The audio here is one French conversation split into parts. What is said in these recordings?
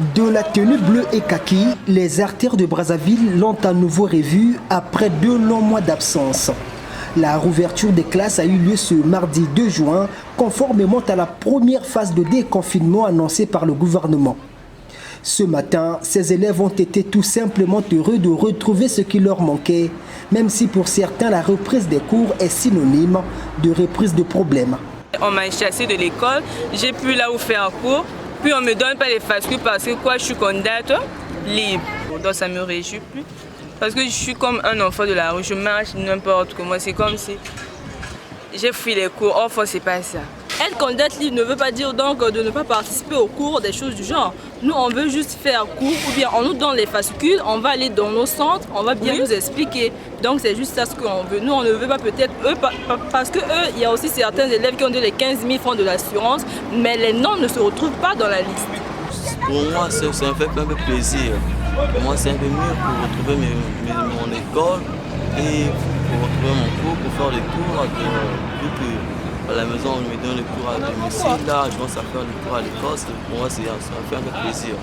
De la tenue bleue et kaki, les artères de Brazzaville l'ont à nouveau revue après 2 longs mois d'absence. La rouverture des classes a eu lieu ce mardi 2 juin, conformément à la première phase de déconfinement annoncée par le gouvernement. Ce matin, ces élèves ont été tout simplement heureux de retrouver ce qui leur manquait, même si pour certains la reprise des cours est synonyme de reprise de problèmes. On m'a chassé de l'école, j'ai pu là où faire un cours. Puis on ne me donne pas les fascules parce que quoi, je suis candidate libre. Donc ça ne me réjouit plus. Parce que je suis comme un enfant de la rue, je marche n'importe comment. C'est comme si j'ai fui les cours. Enfin, c'est pas ça. Être candidate libre ne veut pas dire donc de ne pas participer aux cours, des choses du genre. Nous, on veut juste faire cours ou bien on nous donne les fascicules, on va aller dans nos centres, on va bien nous expliquer. Donc c'est juste ça ce qu'on veut. Nous, on ne veut pas peut-être eux, parce que eux, il y a aussi certains élèves qui ont donné les 15 000 francs de l'assurance, mais les noms ne se retrouvent pas dans la liste. Pour moi, ça me fait un peu plaisir. Pour moi, c'est un peu mieux pour retrouver mon école et pour retrouver mon cours, pour faire les cours. Vu qu'à la maison, on me donne les cours à domicile, là, je pense à faire les cours à l'école. Pour moi, ça me fait un peu plaisir.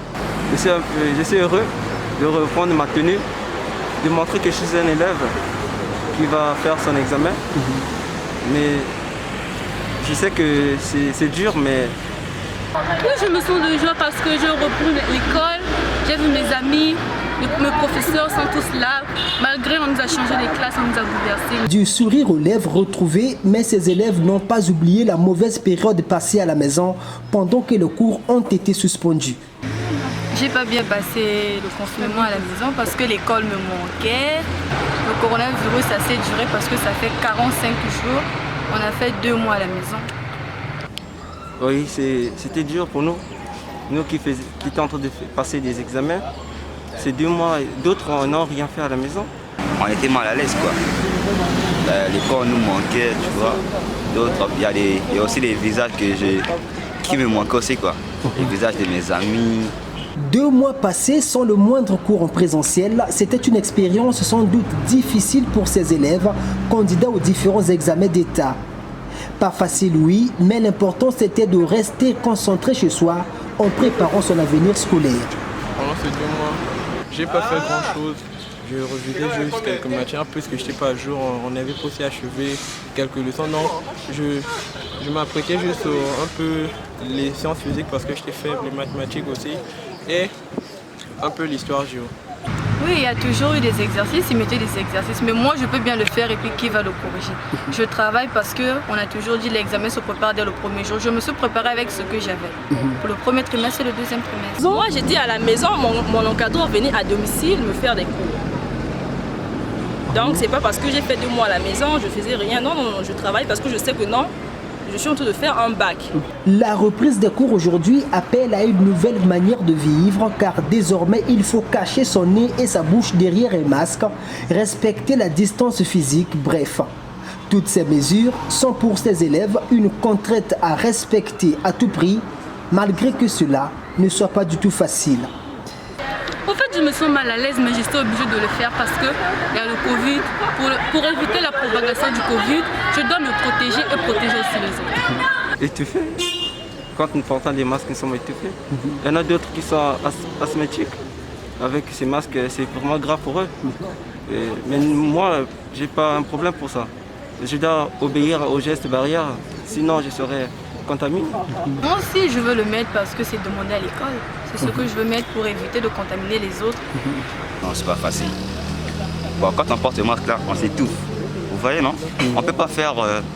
Je suis heureux de reprendre ma tenue, de montrer que je suis un élève qui va faire son examen. Mais je sais que c'est dur, mais... Oui, je me sens de joie parce que je reprends l'école, j'ai vu mes amis, mes professeurs sont tous là. Malgré on nous a changé les classes, on nous a bouleversés. Du sourire aux lèvres retrouvé, mais ces élèves n'ont pas oublié la mauvaise période passée à la maison pendant que les cours ont été suspendus. J'ai pas bien passé le confinement à la maison parce que l'école me manquait. Le coronavirus a assez duré parce que ça fait 45 jours. On a fait 2 mois à la maison. Oui, c'était dur pour nous. Nous qui étions en train de passer des examens. Ces 2 mois, d'autres n'ont rien fait à la maison. On était mal à l'aise quoi. L'école nous manquait, tu vois. D'autres, il y a aussi les visages qui me manquaient aussi quoi. Les visages de mes amis. 2 mois passés sans le moindre cours en présentiel, c'était une expérience sans doute difficile pour ces élèves, candidats aux différents examens d'État. Pas facile oui, mais l'important c'était de rester concentré chez soi en préparant son avenir scolaire. Pendant ces 2 mois, j'ai pas fait grand chose. Je revisais juste quelques matières puisque je n'étais pas à jour. On avait pas aussi achevé quelques leçons. Non, je m'apprêtais juste un peu les sciences physiques parce que j'étais faible, les mathématiques aussi, et un peu l'histoire géo. Oui, il y a toujours eu des exercices, ils mettaient des exercices, mais moi je peux bien le faire et puis qui va le corriger? Je travaille parce qu'on a toujours dit l'examen se prépare dès le premier jour. Je me suis préparée avec ce que j'avais pour le premier trimestre et le deuxième trimestre. Moi j'étais à la maison, mon encadreur venait à domicile me faire des cours. Donc c'est pas parce que j'ai fait 2 mois à la maison, je faisais rien. Non, je travaille parce que je sais que non, je suis en train de faire un bac. La reprise des cours aujourd'hui appelle à une nouvelle manière de vivre car désormais il faut cacher son nez et sa bouche derrière un masque, respecter la distance physique, bref. Toutes ces mesures sont pour ces élèves une contrainte à respecter à tout prix, malgré que cela ne soit pas du tout facile. En fait, je me sens mal à l'aise, mais j'étais obligée de le faire parce qu'il y a le Covid. Pour éviter la propagation du Covid, je dois me protéger et protéger aussi les autres. Étouffés. Quand nous portons des masques, nous sommes étouffés. Il y en a d'autres qui sont asthmatiques. Avec ces masques, c'est vraiment grave pour eux. Mais moi, je n'ai pas un problème pour ça. Je dois obéir aux gestes barrières, sinon je serais contaminé. Moi aussi, je veux le mettre parce que c'est demandé à l'école. C'est ce que je veux mettre pour éviter de contaminer les autres. Non, c'est pas facile. Bon, quand on porte ce masque là, on s'étouffe. Vous voyez non? On ne peut pas faire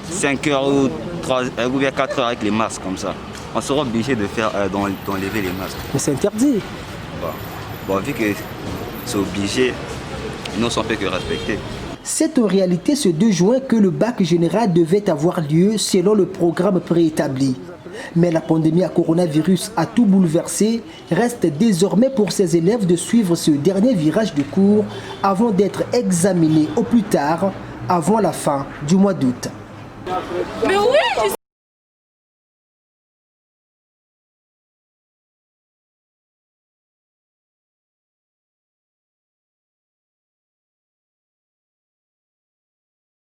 5 heures ou 4 heures avec les masques comme ça. On sera obligé de faire d'enlever les masques. Mais c'est interdit. Bon, vu que c'est obligé, nous on ne peut que respecter. C'est en réalité ce 2 juin que le bac général devait avoir lieu selon le programme préétabli. Mais la pandémie à coronavirus a tout bouleversé. Reste désormais pour ces élèves de suivre ce dernier virage de cours avant d'être examinés au plus tard, avant la fin du mois d'août. Mais oui,